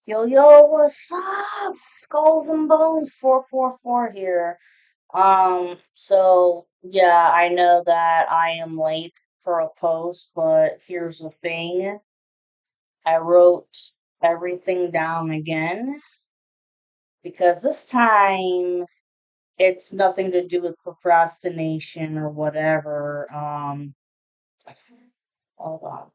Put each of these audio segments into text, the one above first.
Yo, yo, what's up? Skulls and Bones 444 here. So yeah, I know that I am late for a post, but here's the thing. I wrote everything down again because this time it's nothing to do with procrastination or whatever. Hold on.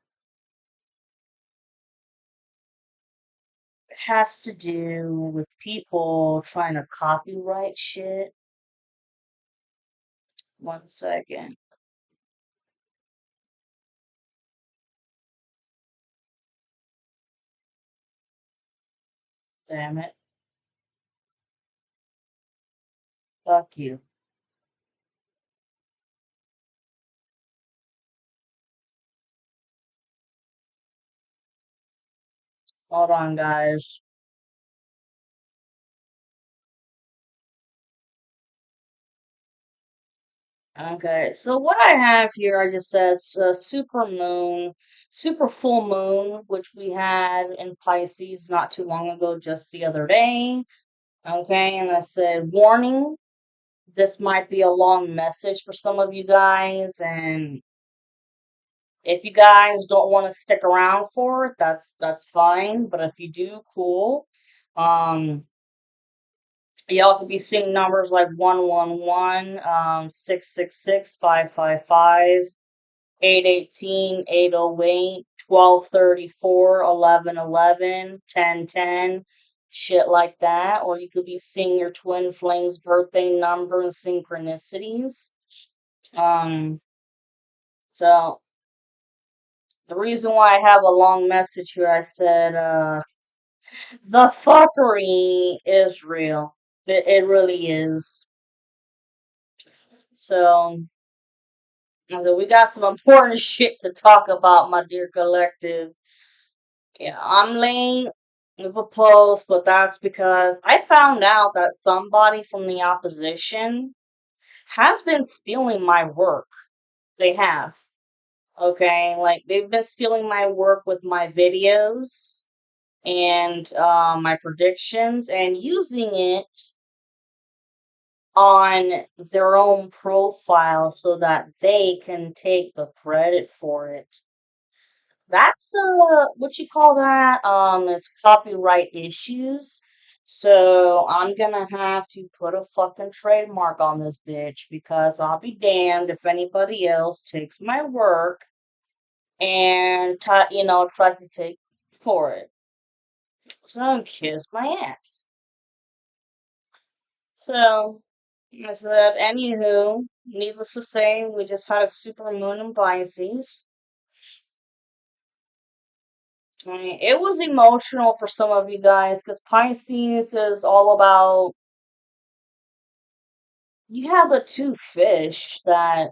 It has to do with people trying to copyright shit. One second. Damn it. Fuck you. Hold on, guys. Okay, so what I have here, I just said super moon, super full moon, which we had in Pisces not too long ago, just the other day. Okay, and I said, warning, this might be a long message for some of you guys, and if you guys don't want to stick around for it, that's fine. But if you do, cool. Um, Y'all could be seeing numbers like 111, 666, 555, 818, 808, 1234, 1111, 1010, shit like that. Or you could be seeing your twin flame's birthday number and synchronicities. Um, so the reason why I have a long message here, I said, the fuckery is real. It really is. So we got some important shit to talk about, my dear collective. Yeah, I'm late with a post, but that's because I found out that somebody from the opposition has been stealing my work. They have. Okay, like they've been stealing my work with my videos and my predictions and using it on their own profile so that they can take the credit for it. That's what you call that? Is copyright issues. So I'm gonna have to put a fucking trademark on this bitch because I'll be damned if anybody else takes my work and tries to take for it. So kiss my ass. So I said, anywho, needless to say, we just had a super moon in Pisces. I mean, it was emotional for some of you guys because Pisces is all about you have the two fish that,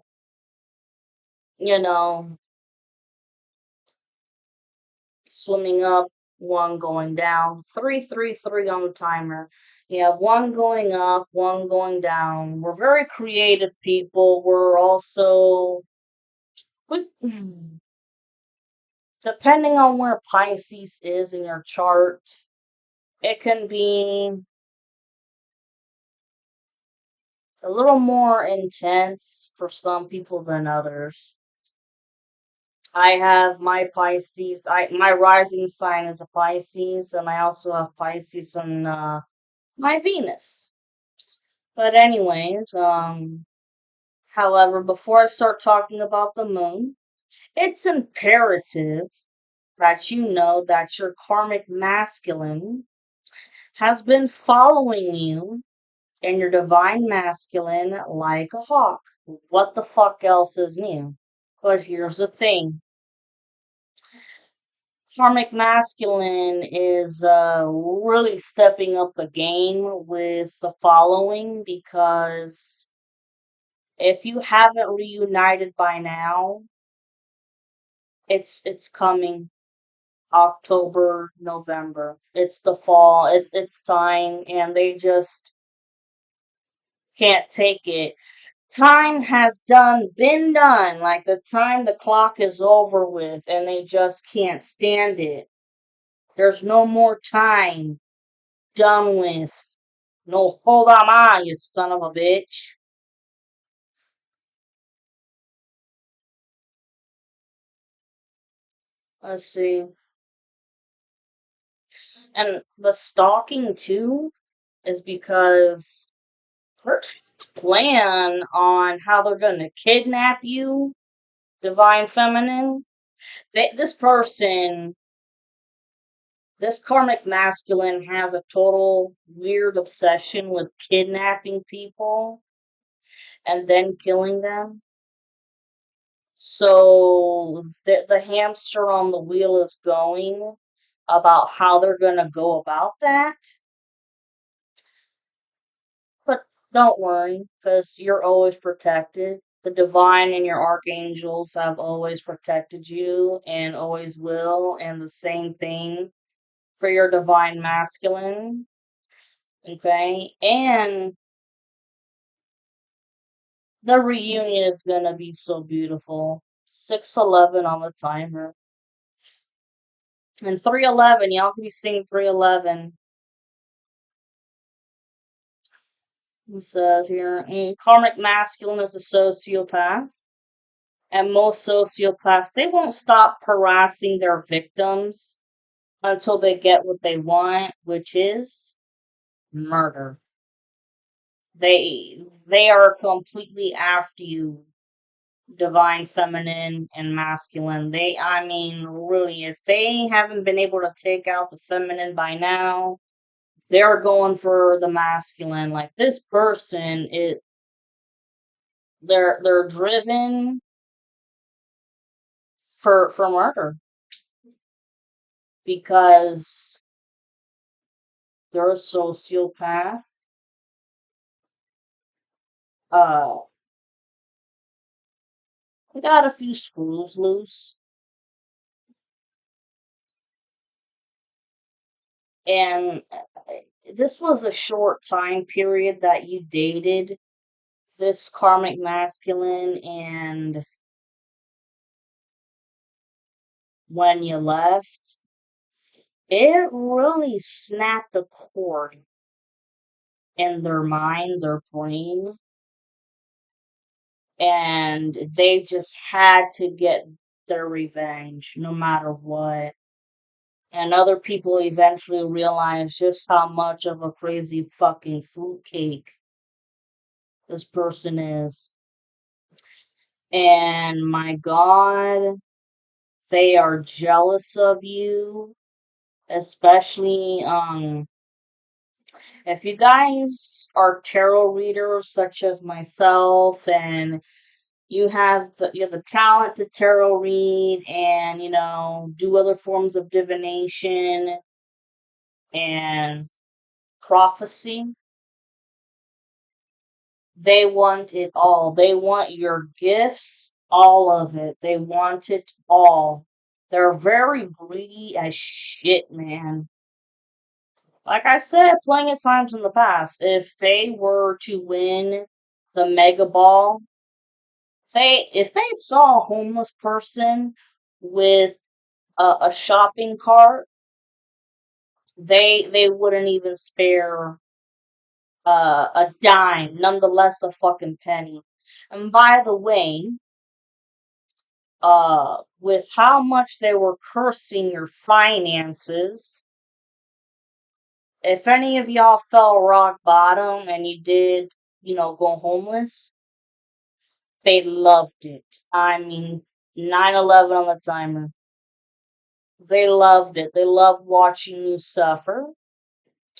you know, swimming up, one going down. 333 on the timer. You have one going up, one going down. We're very creative people. We're also we, depending on where Pisces is in your chart, it can be a little more intense for some people than others. I have my Pisces. My rising sign is a Pisces, and I also have Pisces on my Venus. But anyways, however, before I start talking about the moon, it's imperative that you know that your karmic masculine has been following you and your divine masculine like a hawk. What the fuck else is new? But here's the thing. Karmic masculine is really stepping up the game with the following because if you haven't reunited by now, it's coming October, November. It's the fall. It's time and they just can't take it. time has been done. Like the time the clock is over with and they just can't stand it. There's no more time. Done with. No hold on, you son of a bitch. Let's see. And the stalking too is because they're trying to plan on how they're gonna kidnap you, divine feminine. This person, this karmic masculine, has a total weird obsession with kidnapping people and then killing them. So the hamster on the wheel is going about how they're gonna go about that. But don't worry, because you're always protected. The divine and your archangels have always protected you and always will, and the same thing for your divine masculine. Okay? And the reunion is gonna be so beautiful. 611 on the timer. And 311, y'all can be seeing 311. It says here, karmic masculine is a sociopath. And most sociopaths, they won't stop harassing their victims until they get what they want, which is murder. They are completely after you, divine feminine and masculine. I mean, really, if they haven't been able to take out the feminine by now, they're going for the masculine. Like this person, they're driven for murder because they're a sociopath. Uh, they got a few screws loose, and this was a short time period that you dated this karmic masculine, and when you left, it really snapped a chord in their mind, their brain, and they just had to get their revenge no matter what. And other people eventually realized just how much of a crazy fucking fruitcake this person is. And my God, they are jealous of you, especially if you guys are tarot readers such as myself and you have the talent to tarot read and do other forms of divination and prophecy. They want it all. They want your gifts, all of it. They want it all. They're very greedy as shit, man. Like I said plenty of times in the past, if they were to win the Mega Ball, if they saw a homeless person with a shopping cart, they wouldn't even spare a dime, nonetheless a fucking penny. And by the way, with how much they were cursing your finances, if any of y'all fell rock bottom and you did, go homeless, they loved it. I mean, 9/11 on the timer. They loved it. They loved watching you suffer.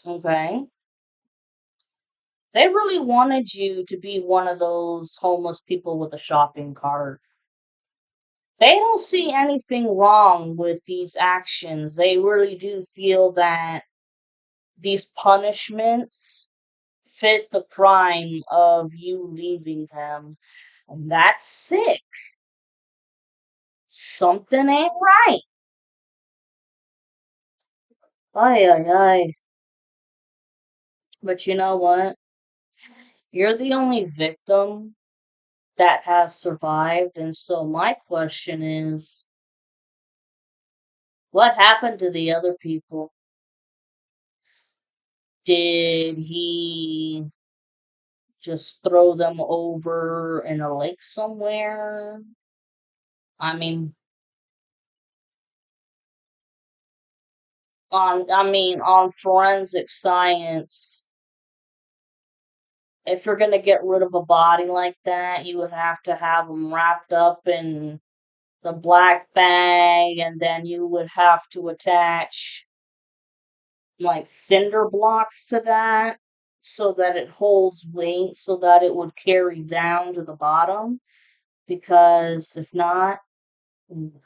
Okay. They really wanted you to be one of those homeless people with a shopping cart. They don't see anything wrong with these actions. They really do feel that these punishments fit the crime of you leaving them. And that's sick. Something ain't right. Ay, ay, ay. But you know what? You're the only victim that has survived. And so my question is, what happened to the other people? Did he just throw them over in a lake somewhere? I mean, on forensic science, if you're gonna get rid of a body like that, you would have to have them wrapped up in the black bag, and then you would have to attach like cinder blocks to that so that it holds weight so that it would carry down to the bottom, because if not,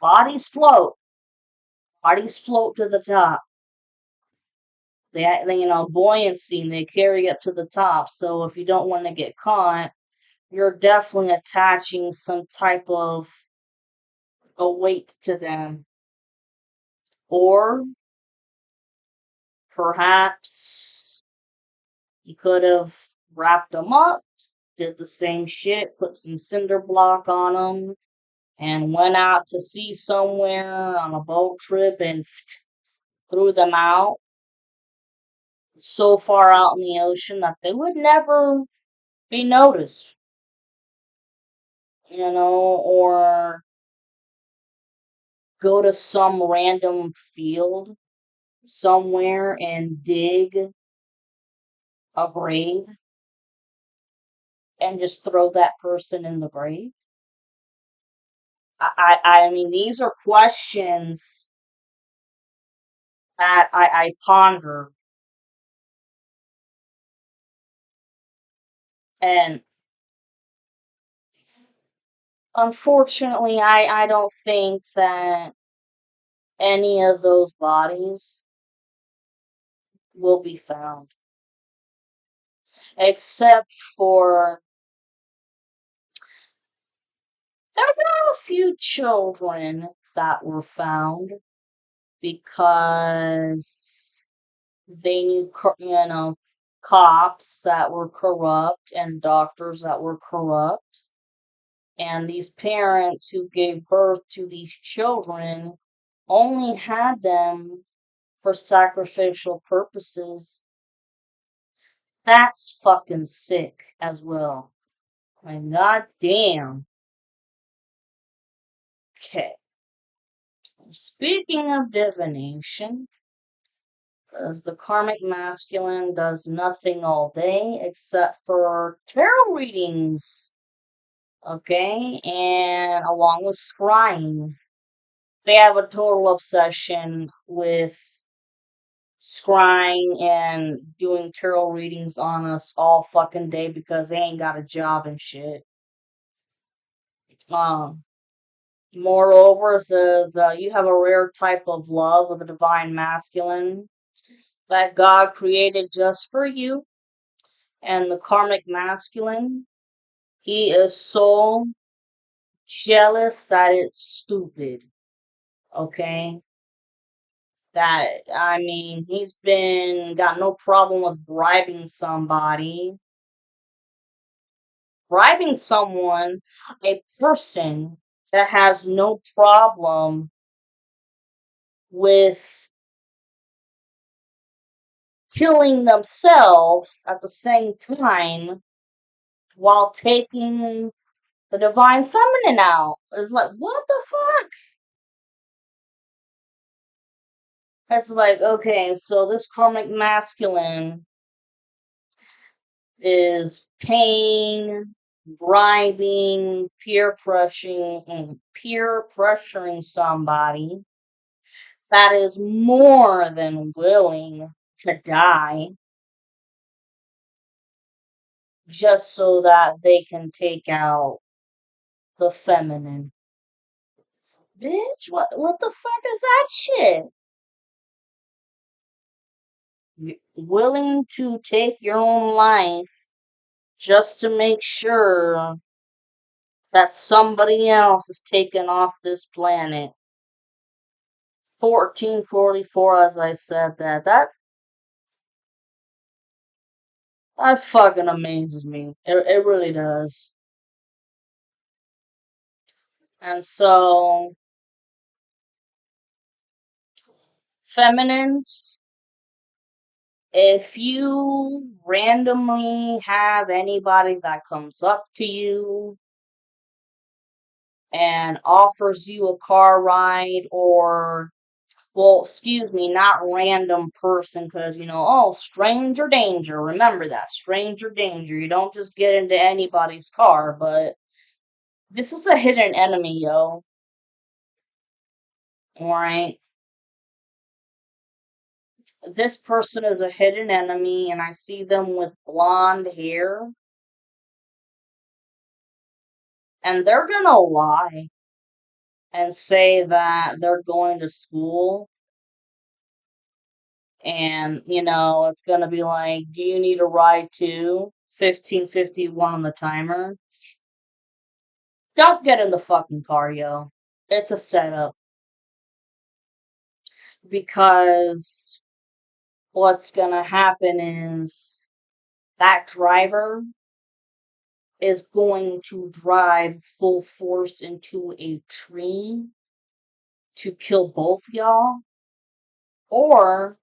bodies float. Bodies float to the top. Buoyancy, and they carry up to the top. So if you don't want to get caught, you're definitely attaching some type of a weight to them. Or perhaps you could have wrapped them up, did the same shit, put some cinder block on them, and went out to sea somewhere on a boat trip and threw them out so far out in the ocean that they would never be noticed, or go to some random field somewhere and dig a grave and just throw that person in the grave. I mean, these are questions that I ponder, and unfortunately, I don't think that any of those bodies will be found, except for there were a few children that were found because they knew, cops that were corrupt and doctors that were corrupt. And these parents who gave birth to these children only had them for sacrificial purposes. That's fucking sick as well. Like, goddamn. Okay. Speaking of divination, says the karmic masculine does nothing all day except for tarot readings. Okay, and along with scrying. They have a total obsession with scrying and doing tarot readings on us all fucking day because they ain't got a job and shit. Um, Moreover, it says you have a rare type of love of the divine masculine that God created just for you, and the karmic masculine, he is so jealous that it's stupid. Okay, that I mean, he's been got no problem with bribing someone, a person that has no problem with killing themselves at the same time while taking the divine feminine out. It's like, what the fuck? It's like, okay, so this karmic masculine is paying, bribing, peer pressuring somebody that is more than willing to die just so that they can take out the feminine. Bitch, what the fuck is that shit? Willing to take your own life just to make sure that somebody else is taken off this planet. 1444, as I said that fucking amazes me. It really does. And so, feminines, if you randomly have anybody that comes up to you and offers you a car ride, or, well, excuse me, not random person, because, oh, stranger danger. Remember that, stranger danger. You don't just get into anybody's car, but this is a hidden enemy, yo. Alright? This person is a hidden enemy, and I see them with blonde hair, and they're gonna lie and say that they're going to school, and, it's gonna be like, do you need a ride too? 1551 on the timer. Don't get in the fucking car, yo. It's a setup. Because what's gonna happen is that driver is going to drive full force into a tree to kill both y'all, or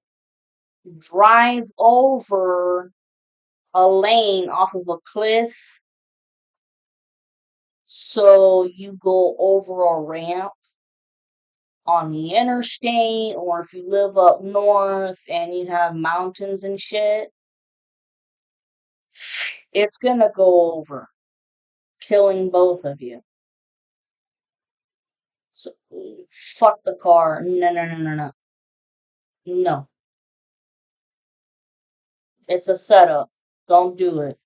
drive over a lane off of a cliff so you go over a ramp on the interstate, or if you live up north and you have mountains and shit, it's gonna go over, killing both of you. So, fuck the car. No, no, no, no, no. No. It's a setup. Don't do it.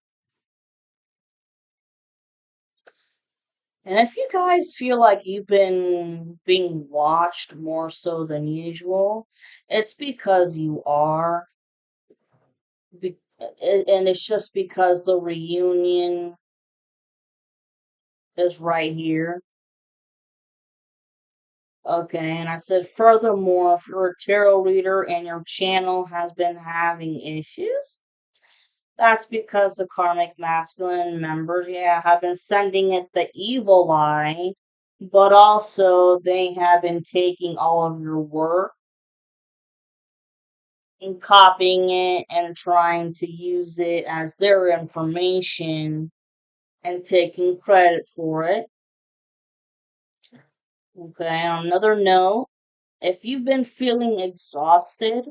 And if you guys feel like you've been being watched more so than usual, it's because you are. And it's just because the reunion is right here. Okay, and I said, furthermore, if you're a tarot reader and your channel has been having issues, that's because the karmic masculine members, yeah, have been sending it the evil eye, but also they have been taking all of your work and copying it and trying to use it as their information and taking credit for it. Okay, on another note, if you've been feeling exhausted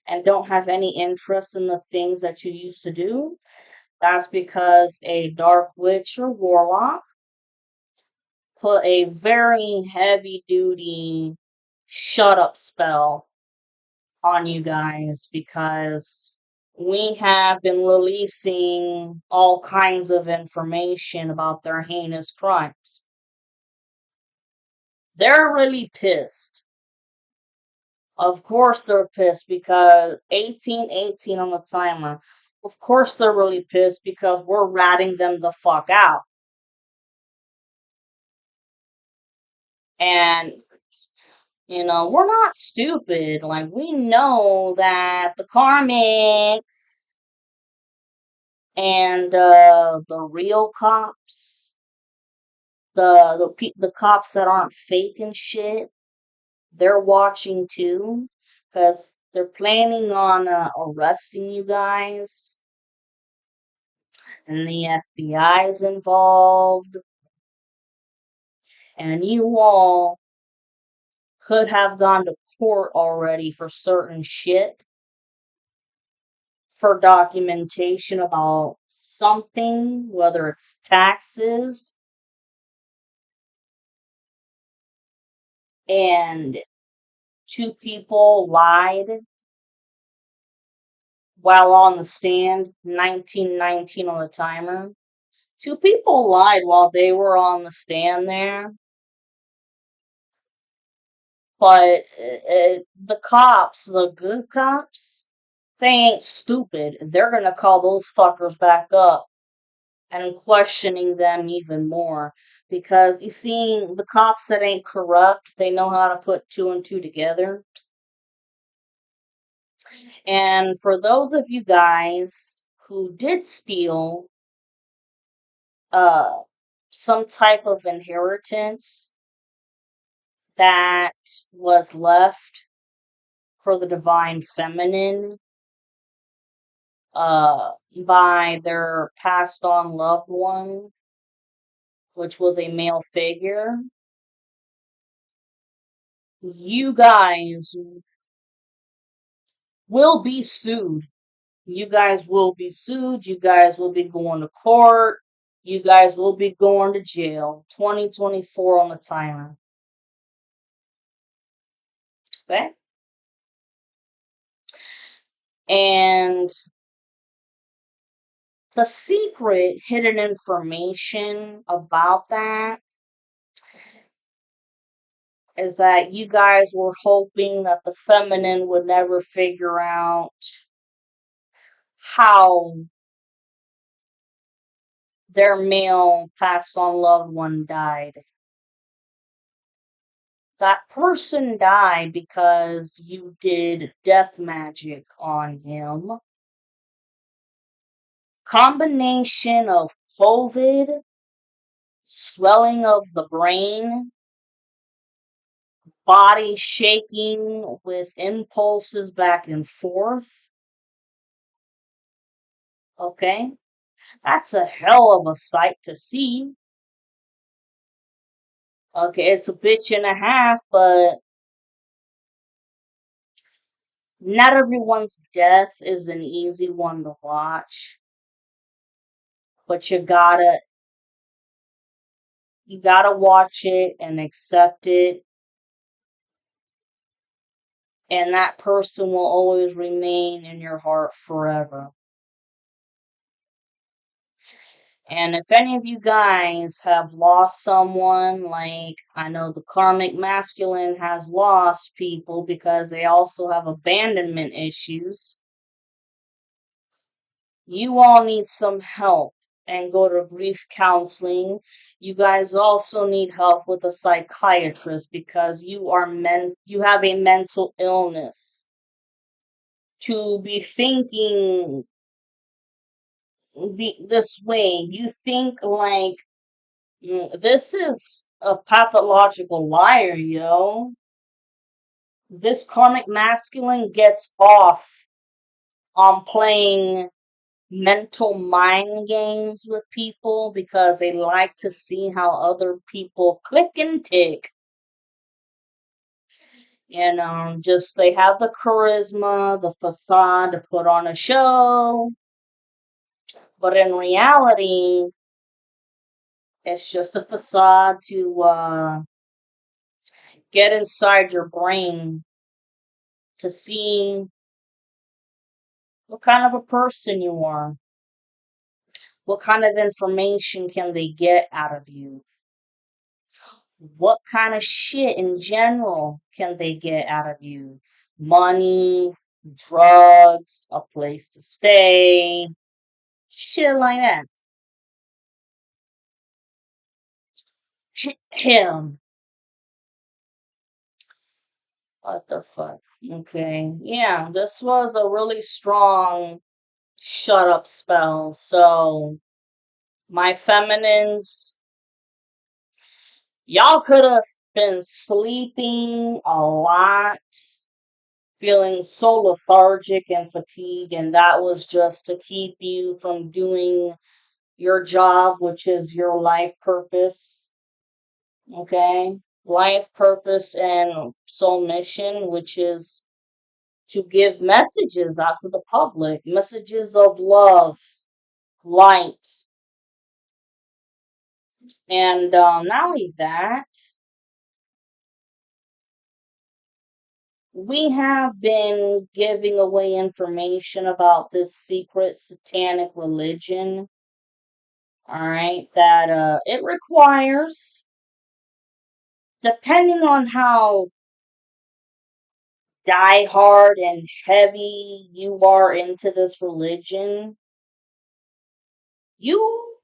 and don't have any interest in the things that you used to do, that's because a dark witch or warlock put a very heavy duty shut up spell on you guys, because we have been releasing all kinds of information about their heinous crimes. They're really pissed. Of course they're pissed because 1818 on the timer. Of course they're really pissed because we're ratting them the fuck out. And we're not stupid. Like, we know that the karmics and the real cops, the cops that aren't fake and shit, they're watching too, because they're planning on arresting you guys, and the FBI is involved, and you all could have gone to court already for certain shit, for documentation about something, whether it's taxes, and two people lied while on the stand, 1919 on the timer. Two people lied while they were on the stand there, but the cops, the good cops, they ain't stupid. They're gonna call those fuckers back up and questioning them even more. Because you see, the cops that ain't corrupt, they know how to put two and two together. And for those of you guys who did steal some type of inheritance that was left for the divine feminine uh by their passed on loved one, which was a male figure. You guys will be sued. You guys will be sued. You guys will be going to court. You guys will be going to jail. 2024 on the timer. Okay? And the secret hidden information about that is that you guys were hoping that the feminine would never figure out how their male passed on loved one died. That person died because you did death magic on him. Combination of COVID, swelling of the brain, body shaking with impulses back and forth. Okay? That's a hell of a sight to see. Okay, it's a bitch and a half, but not everyone's death is an easy one to watch. But you gotta watch it and accept it, and that person will always remain in your heart forever. And if any of you guys have lost someone, like I know the karmic masculine has lost people because they also have abandonment issues, you all need some help and go to grief counseling. You guys also need help with a psychiatrist because you have a mental illness. To be thinking this way, you think like this is a pathological liar, yo. This karmic masculine gets off on playing mental mind games with people because they like to see how other people click and tick. Just they have the charisma, the facade to put on a show, but in reality, it's just a facade to get inside your brain to see what kind of a person you are. What kind of information can they get out of you? What kind of shit in general can they get out of you? Money, drugs, a place to stay, shit like that. Him. What the fuck? Okay. Yeah, this was a really strong shut up spell. So, my feminines, y'all could have been sleeping a lot, feeling so lethargic and fatigued, and that was just to keep you from doing your job, which is your life purpose. Okay? Life purpose and soul mission, which is to give messages out to the public, messages of love, light, and not only that, we have been giving away information about this secret satanic religion. All right, that it requires, depending on how die hard and heavy you are into this religion, you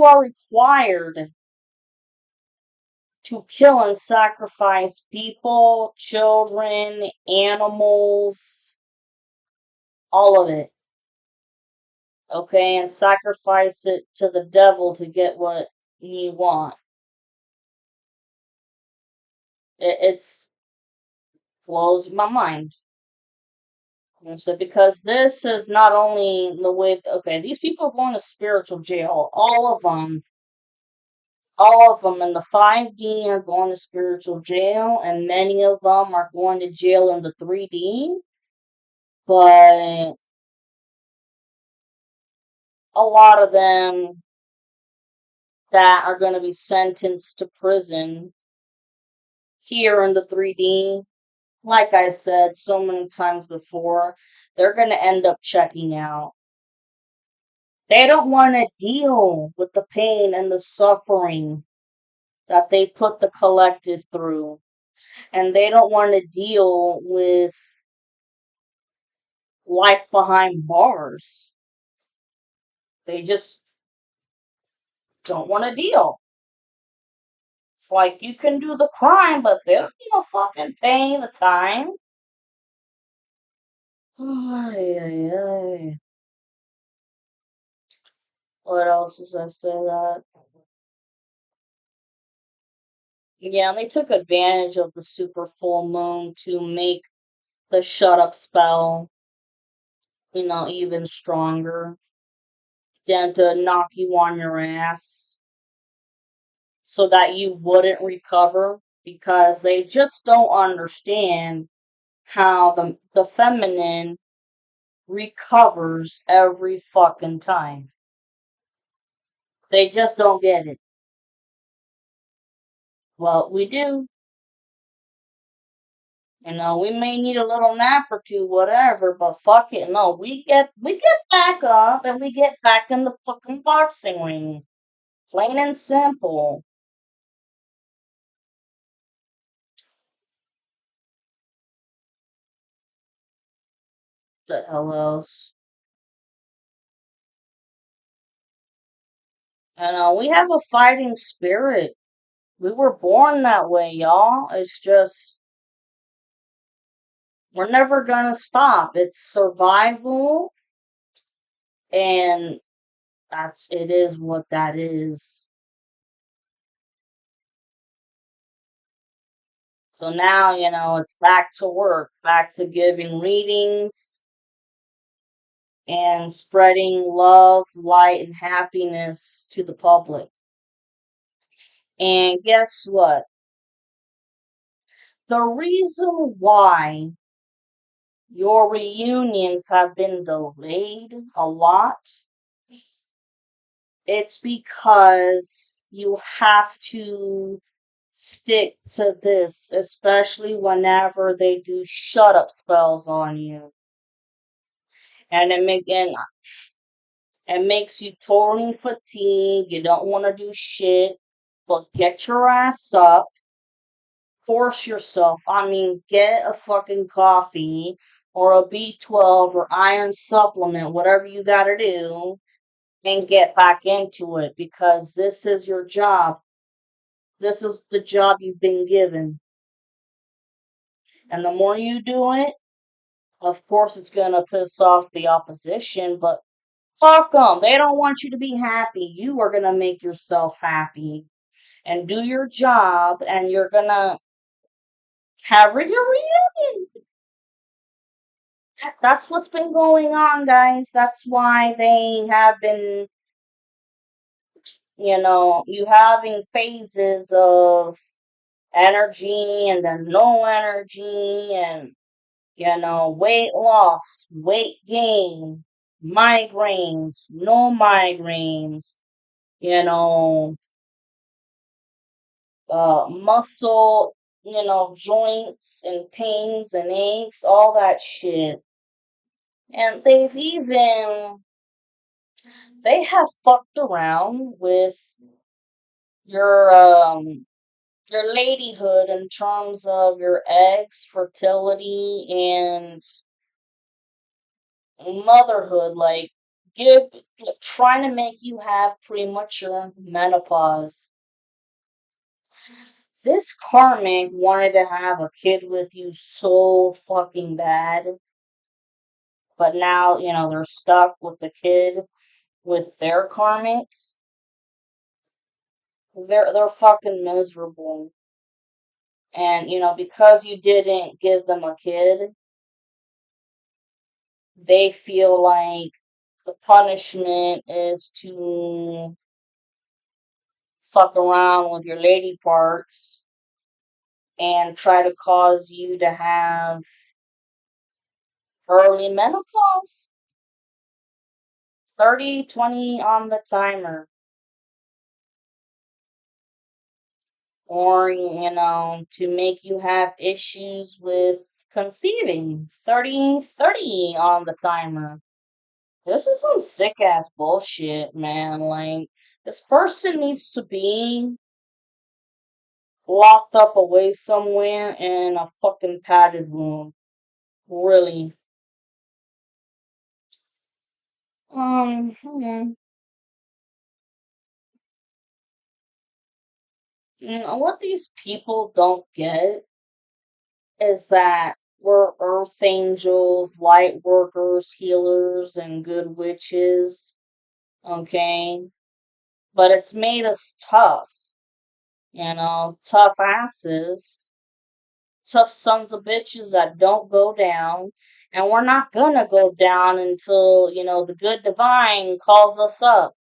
are required to kill and sacrifice people, children, animals, all of it. Okay, and sacrifice it to the devil to get what you want. It's blows my mind. So because this is not only the way, okay, these people are going to spiritual jail, all of them in the 5D are going to spiritual jail, and many of them are going to jail in the 3D. But a lot of them that are going to be sentenced to prison here in the 3D, like I said so many times before, they're going to end up checking out. They don't want to deal with the pain and the suffering that they put the collective through. And they don't want to deal with life behind bars. They just don't want to deal. It's like you can do the crime, but they don't fucking pay the time. Ay, ay, ay. What else does I say that? Yeah, and they took advantage of the super full moon to make the shut up spell, even stronger. Than to knock you on your ass so that you wouldn't recover because they just don't understand how the feminine recovers every fucking time. They just don't get it. Well, we do. We may need a little nap or two, whatever, but fuck it. No, we get back up and we get back in the fucking boxing ring. Plain and simple. The hell else? And we have a fighting spirit. We were born that way, y'all. It's just we're never gonna stop. It's survival, and it is what that is. So now, it's back to work, back to giving readings and spreading love, light, and happiness to the public. And guess what? The reason why your reunions have been delayed a lot, it's because you have to stick to this, especially whenever they do shut up spells on you. And it makes you totally fatigued. You don't want to do shit, but get your ass up, force yourself. I mean, get a fucking coffee or a B12 or iron supplement, whatever you gotta do, and get back into it because this is your job. This is the job you've been given. And the more you do it, of course, it's going to piss off the opposition, but fuck them. They don't want you to be happy. You are going to make yourself happy and do your job, and you're going to have your reunion. That's what's been going on, guys. That's why they have been, you having phases of energy and then no energy and weight loss, weight gain, migraines, no migraines, you know, muscle, joints and pains and aches, all that shit. And they have fucked around with your, your ladyhood in terms of your eggs, fertility, and motherhood, like give trying to make you have premature menopause. This karmic wanted to have a kid with you so fucking bad, but now, they're stuck with the kid with their karmic. They're fucking miserable. And because you didn't give them a kid, they feel like the punishment is to fuck around with your lady parts and try to cause you to have early menopause. 30, 20 on the timer. Or, to make you have issues with conceiving. 30, 30 on the timer. This is some sick ass bullshit, man. Like, this person needs to be locked up away somewhere in a fucking padded room. Really. Hmm. What these people don't get is that we're earth angels, light workers, healers, and good witches. Okay? But it's made us tough, tough asses, tough sons of bitches that don't go down. And we're not gonna go down until, the good divine calls us up.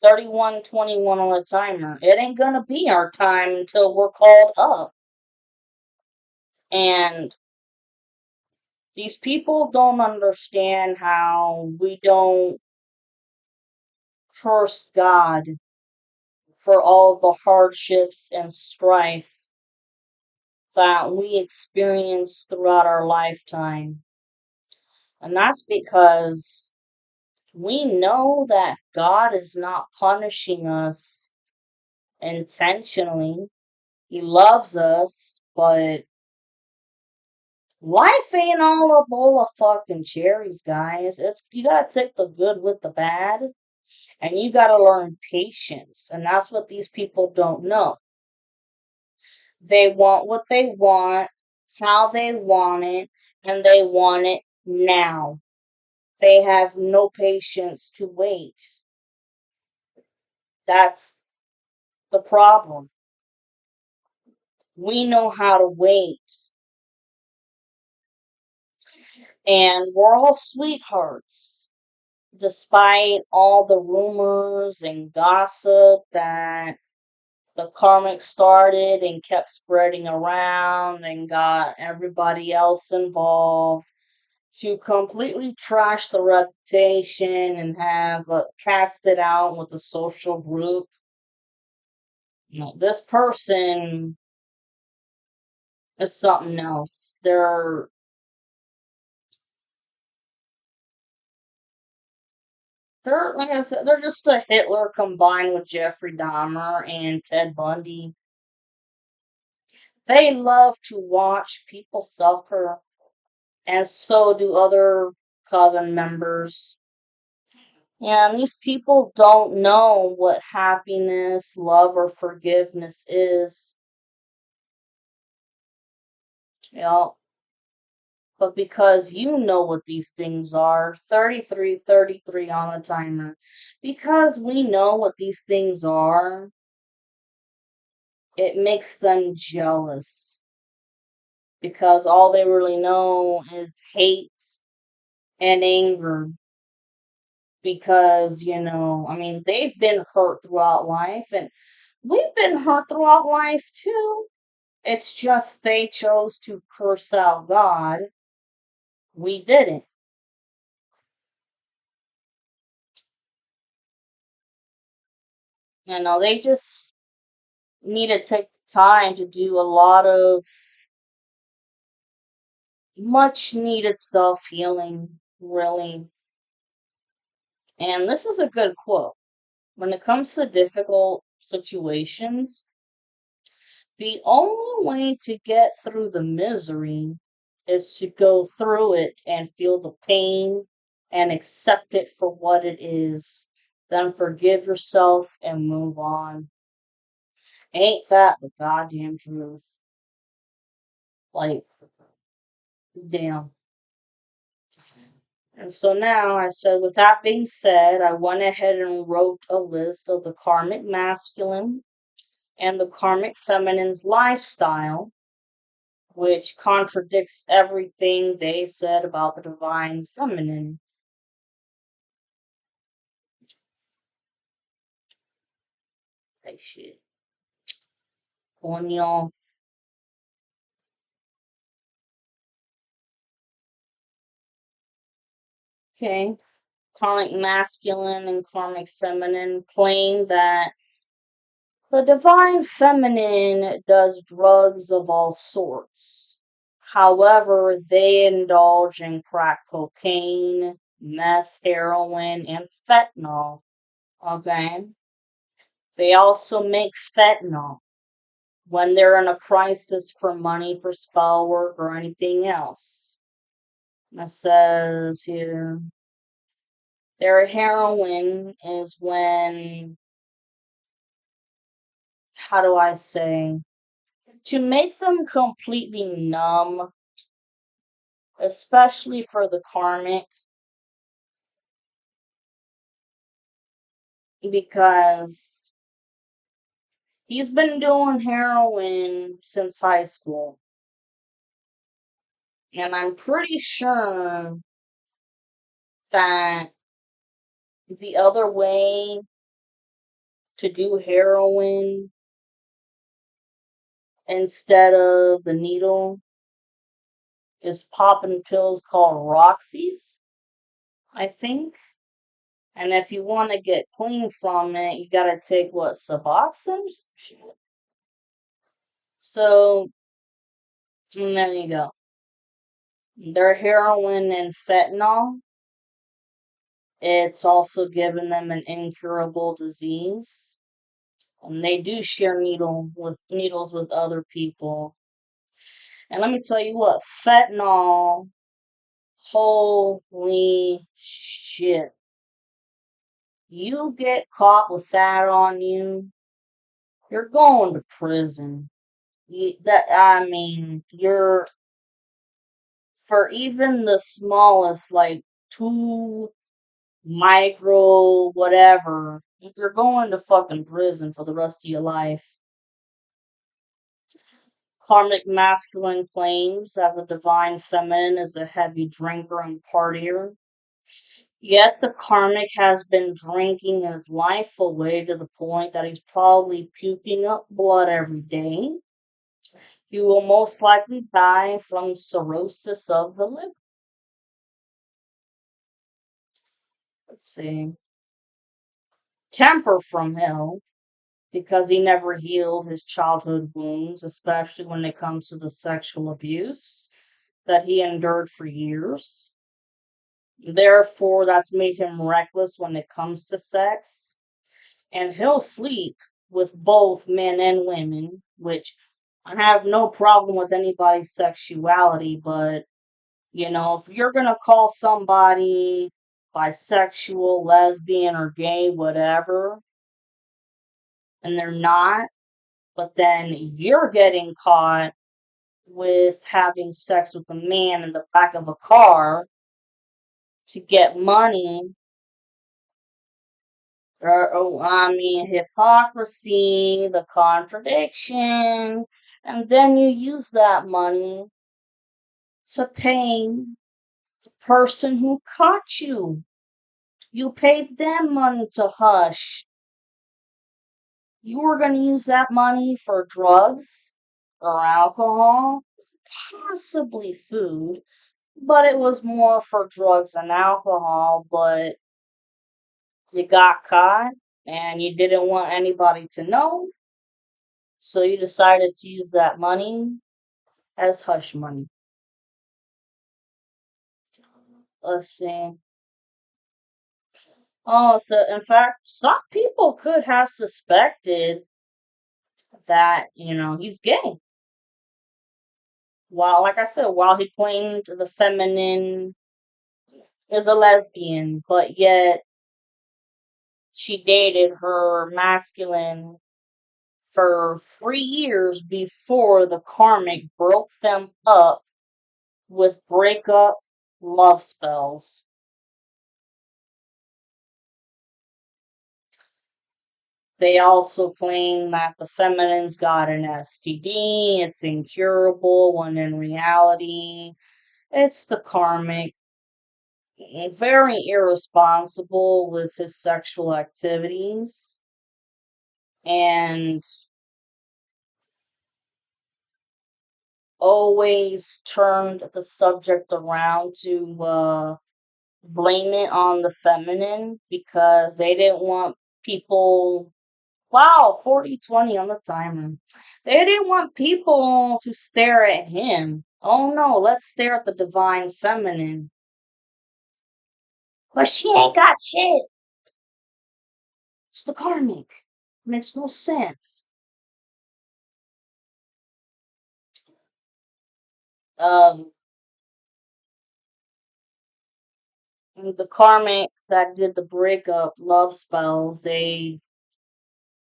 3121 on the timer. It ain't gonna be our time until we're called up. And these people don't understand how we don't curse God for all the hardships and strife that we experience throughout our lifetime. And that's because we know that God is not punishing us intentionally. He loves us, but life ain't all a bowl of fucking cherries, guys. You gotta take the good with the bad, and you gotta learn patience. And that's what these people don't know. They want what they want, how they want it, and they want it now. They have no patience to wait. That's the problem. We know how to wait. And we're all sweethearts, despite all the rumors and gossip that the karmic started and kept spreading around and got everybody else involved to completely trash the reputation and have cast it out with a social group. This person is something else. They're like I said, they're just a Hitler combined with Jeffrey Dahmer and Ted Bundy. They love to watch people suffer, and so do other coven members. Yeah, and these people don't know what happiness, love, or forgiveness is. You know, but because you know what these things are, 33, 33 on the timer. Because we know what these things are, it makes them jealous. Because all they really know is hate and anger. Because, I mean, they've been hurt throughout life, and we've been hurt throughout life too. It's just they chose to curse out God. We didn't. They just need to take the time to do a lot of much needed self healing, really. And this is a good quote. When it comes to difficult situations, the only way to get through the misery is to go through it and feel the pain and accept it for what it is. Then forgive yourself and move on. Ain't that the goddamn truth? Like, damn. And so now I said, with that being said, I went ahead and wrote a list of the karmic masculine. and the karmic feminine's lifestyle, which contradicts everything they said about the divine feminine. Like shit. Coño. Okay. Karmic masculine and karmic feminine claim that the divine feminine does drugs of all sorts. However, they indulge in crack cocaine, meth, heroin, and fentanyl. Okay. They also make fentanyl when they're in a crisis for money for spell work or anything else. It says here their heroin is when, how do I say, to make them completely numb, especially for the karmic, because he's been doing heroin since high school. And I'm pretty sure that the other way to do heroin instead of the needle is popping pills called Roxy's, I think. And if you want to get clean from it, you gotta take what, Suboxone? So, there you go. Their heroin and fentanyl, it's also given them an incurable disease. And they do share needles with other people. And let me tell you what, fentanyl, holy shit. You get caught with that on you, you're going to prison. I mean, you're, for even the smallest, like 2 micro whatever, you're going to fucking prison for the rest of your life. Karmic masculine claims that the divine feminine is a heavy drinker and partier. Yet the karmic has been drinking his life away to the point that he's probably puking up blood every day. He will most likely die from cirrhosis of the liver. Let's see. Temper from hell, because he never healed his childhood wounds, especially when it comes to the sexual abuse that he endured for years. Therefore, that's made him reckless when it comes to sex. And he'll sleep with both men and women, which I have no problem with anybody's sexuality, but if you're gonna call somebody bisexual, lesbian, or gay, whatever, and they're not, but then you're getting caught with having sex with a man in the back of a car to get money, I mean, hypocrisy, the contradiction, and then you use that money to pay the person who caught you. You paid them money to hush. You were going to use that money for drugs or alcohol, possibly food, but it was more for drugs and alcohol, but you got caught and you didn't want anybody to know, so you decided to use that money as hush money. Let's see. Oh, so in fact, some people could have suspected that, he's gay. While, like I said, while he claimed the feminine is a lesbian, but yet she dated her masculine for 3 years before the karmic broke them up with breakup love spells. They also claim that the feminine's got an STD, it's incurable, when in reality, it's the karmic, very irresponsible with his sexual activities, and always turned the subject around to blame it on the feminine because they didn't want people. Wow, 40/20 on the timer. They didn't want people to stare at him. Oh no, let's stare at the divine feminine. But she ain't got shit. It's the karmic. Makes no sense. Um, the karmic that did the breakup love spells, they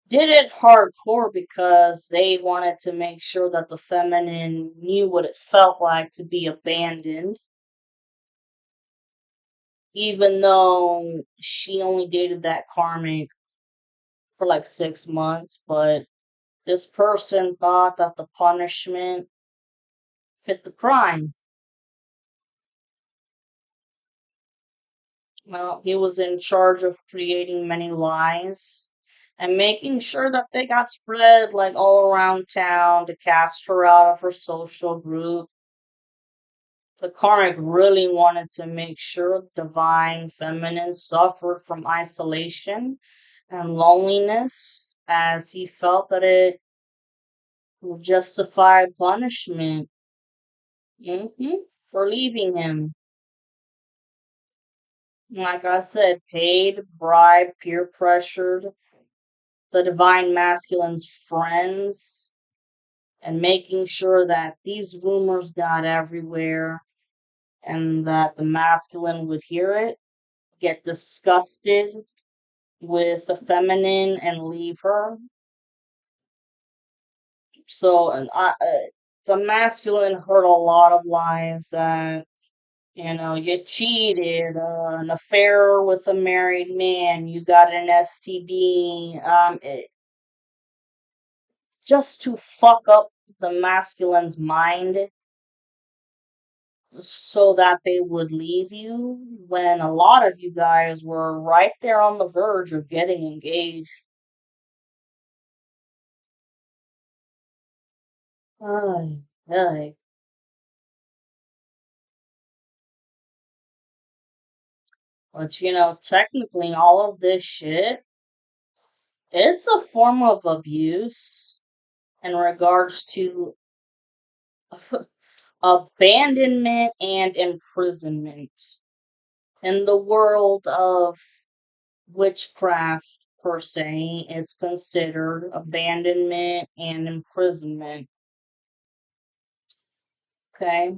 did it hardcore because they wanted to make sure that the feminine knew what it felt like to be abandoned, even though she only dated that karmic for like 6 months. But this person thought that the punishment fit the crime. Well, he was in charge of creating many lies and making sure that they got spread like all around town to cast her out of her social group. The karmic really wanted to make sure the divine feminine suffered from isolation and loneliness, as he felt that it would justify punishment, for leaving him. Like I said, paid, bribed, peer pressured the divine masculine's friends, and making sure that these rumors got everywhere and that the masculine would hear it, get disgusted with the feminine and leave her. So, the masculine heard a lot of lies that, you cheated, an affair with a married man, you got an STD, just to fuck up the masculine's mind so that they would leave you when a lot of you guys were right there on the verge of getting engaged. Ay, ay. But technically, all of this shit, it's a form of abuse in regards to abandonment and imprisonment. In the world of witchcraft, per se, it's considered abandonment and imprisonment. Okay?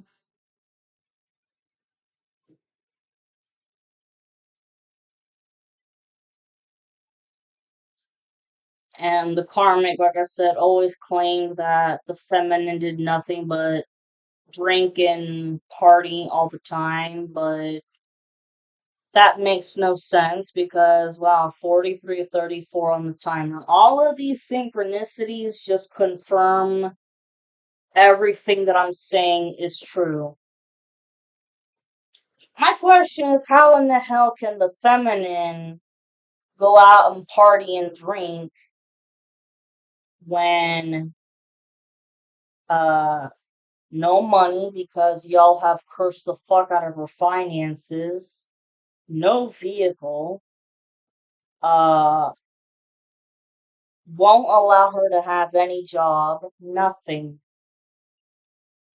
And the karmic, like I said, always claimed that the feminine did nothing but drink and party all the time, but that makes no sense because, wow, 43:34 on the timer. All of these synchronicities just confirm everything that I'm saying is true. My question is, how in the hell can the feminine go out and party and drink when uh no money because y'all have cursed the fuck out of her finances, no vehicle, uh won't allow her to have any job, nothing.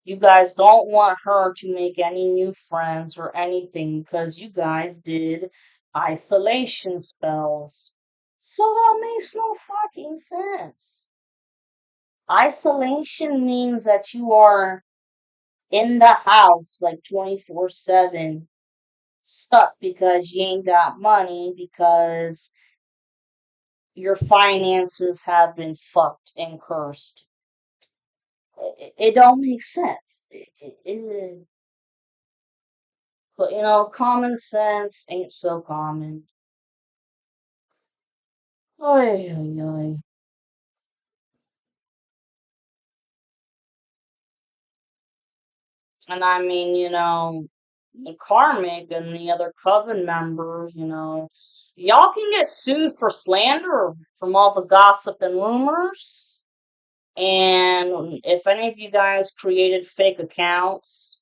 You guys don't want her to make any new friends or anything because you guys did isolation spells. So that makes no fucking sense. Isolation means that you are in the house like 24/7, stuck because you ain't got money because your finances have been fucked and cursed. It don't make sense. But common sense ain't so common. Oy, oy, oy. And I mean, the karmic and the other coven members, y'all can get sued for slander from all the gossip and rumors. And if any of you guys created fake accounts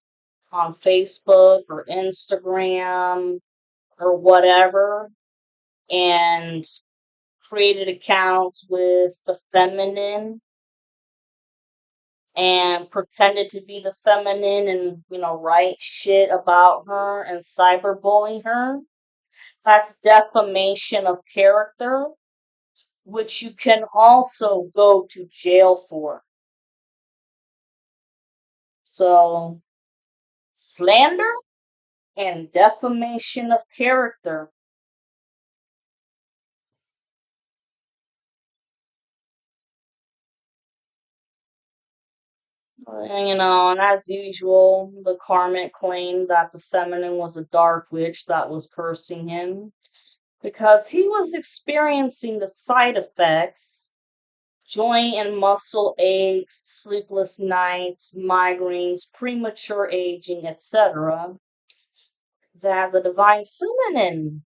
on Facebook or Instagram or whatever, and created accounts with the feminine and pretended to be the feminine and, write shit about her and cyberbully her, that's defamation of character, which you can also go to jail for. So, slander and defamation of character. And as usual, the karmic claimed that the feminine was a dark witch that was cursing him because he was experiencing the side effects: joint and muscle aches, sleepless nights, migraines, premature aging, etc., that the divine feminine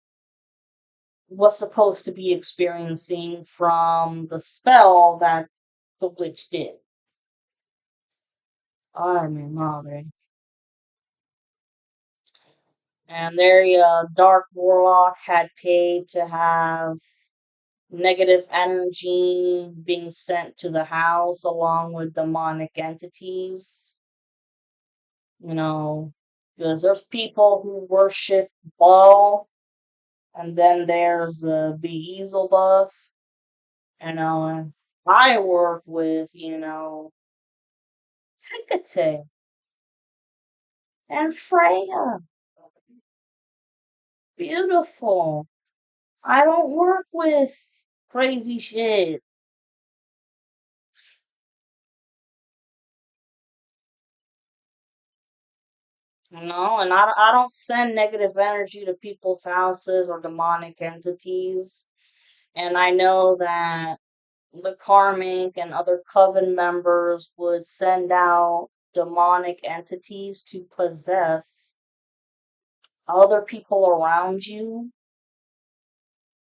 was supposed to be experiencing from the spell that the witch did. Ay, mi madre. And their dark warlock had paid to have negative energy being sent to the house along with demonic entities. You know, because there's people who worship Baal, and then there's the Beelzebub. And I work with, Hecate and Freya. Beautiful. I don't work with crazy shit, and I don't send negative energy to people's houses or demonic entities. And I know that the karmic and other coven members would send out demonic entities to possess other people around you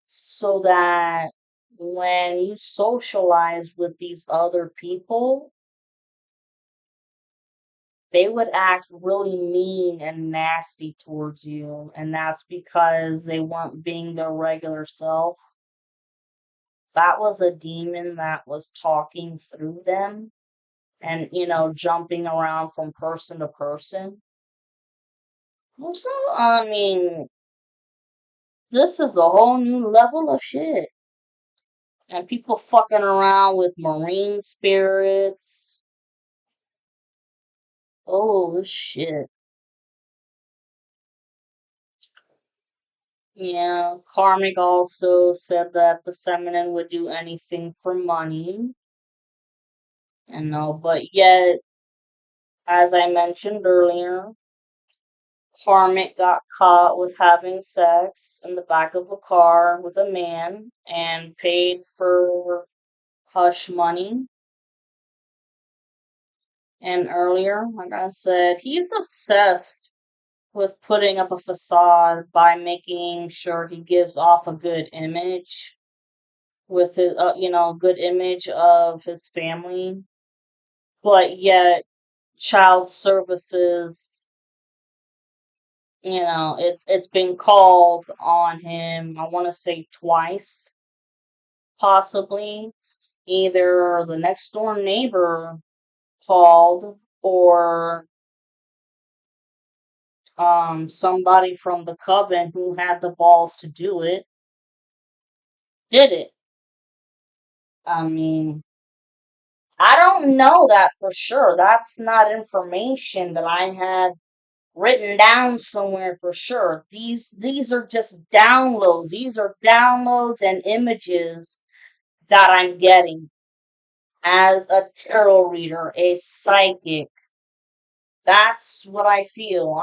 so that when you socialize with these other people, they would act really mean and nasty towards you. And that's because they weren't being their regular self. That was a demon that was talking through them and, jumping around from person to person. So, I mean, this is a whole new level of shit. And people fucking around with marine spirits. Oh, shit. Yeah, Karmic also said that the feminine would do anything for money. But yet, as I mentioned earlier, Karmic got caught with having sex in the back of a car with a man and paid for hush money. And earlier, like I said, he's obsessed with putting up a facade by making sure he gives off a good image with his, good image of his family. But yet, child services, it's been called on him, I want to say twice, possibly. Either the next door neighbor called, or somebody from the coven who had the balls to do it did it. I mean, I don't know that for sure. That's not information that I had written down somewhere for sure. These are just downloads. These are downloads and images that I'm getting as a tarot reader, a psychic. That's what I feel.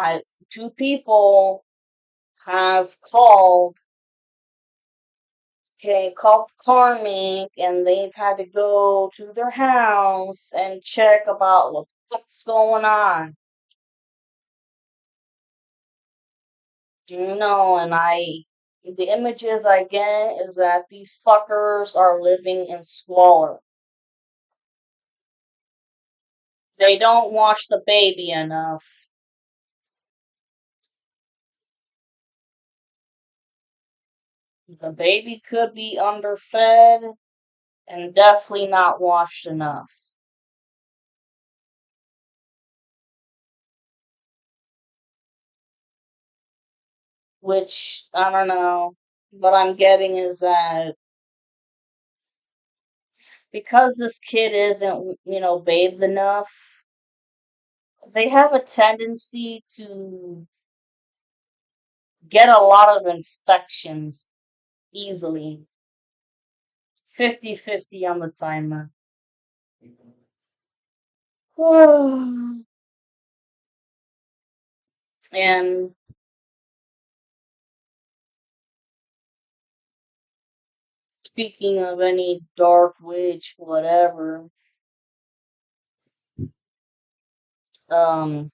Two people have called Okay, called Karmic, and they've had to go to their house and check about what the fuck's going on. No, and the images I get is that these fuckers are living in squalor. They don't wash the baby enough. The baby could be underfed and definitely not washed enough. Which, I don't know. What I'm getting is that because this kid isn't, bathed enough, they have a tendency to get a lot of infections easily. 50-50 on the timer. And speaking of any dark witch, whatever, um,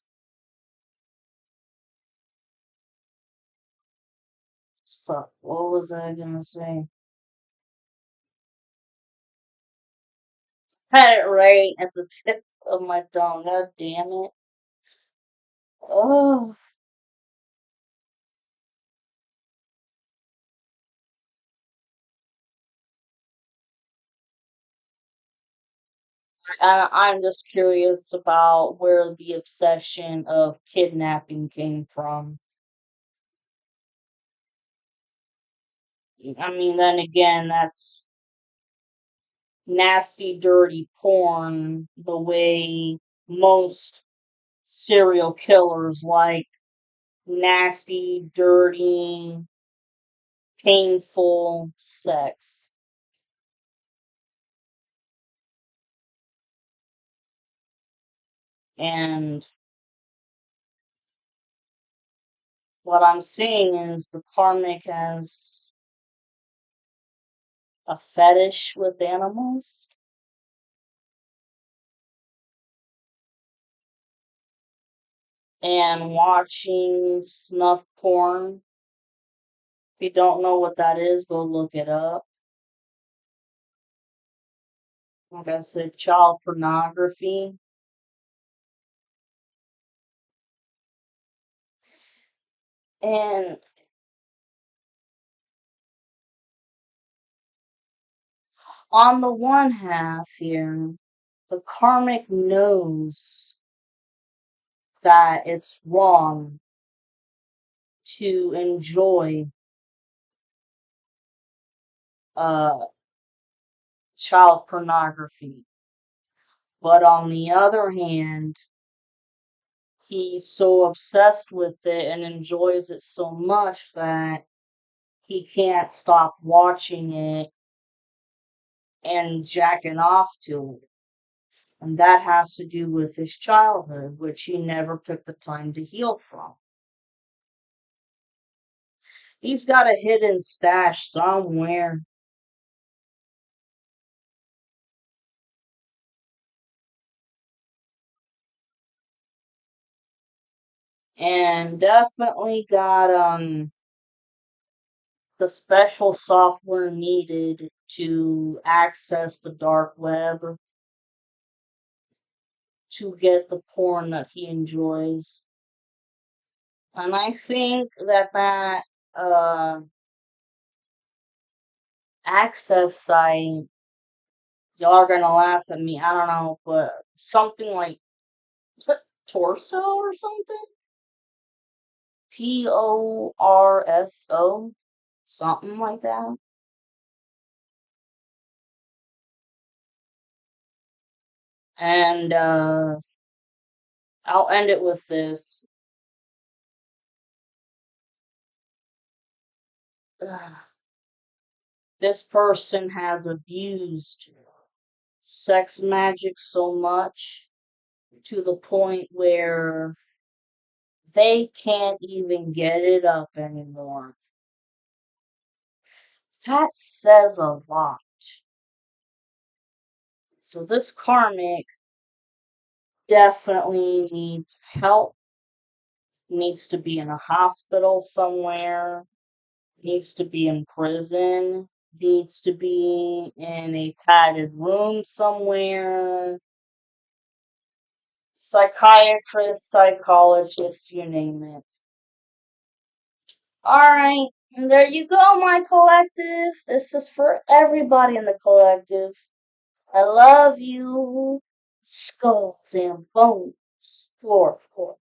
fuck, what was I gonna say? Had it right at the tip of my tongue. God damn it. Oh, I'm just curious about where the obsession of kidnapping came from. I mean, then again, that's nasty, dirty porn, the way most serial killers like nasty, dirty, painful sex. And what I'm seeing is the karmic has a fetish with animals and watching snuff porn. If you don't know what that is, go look it up. Like I said, child pornography. And on the one half here, the karmic knows that it's wrong to enjoy uh, child pornography. But on the other hand, he's so obsessed with it and enjoys it so much that he can't stop watching it and jacking off to it. And that has to do with his childhood, which he never took the time to heal from. He's got a hidden stash somewhere. And definitely got the special software needed to access the dark web to get the porn that he enjoys. And I think that access site, y'all are gonna laugh at me, I don't know, but something like torso or something? TORSO? Something like that. And I'll end it with this. This person has abused sex magic so much to the point where they can't even get it up anymore. That says a lot. So this karmic definitely needs help, needs to be in a hospital somewhere, needs to be in prison, needs to be in a padded room somewhere, psychiatrist, psychologist, you name it. Alright, there you go, my collective. This is for everybody in the collective. I love you. Skulls and bones. Four, four.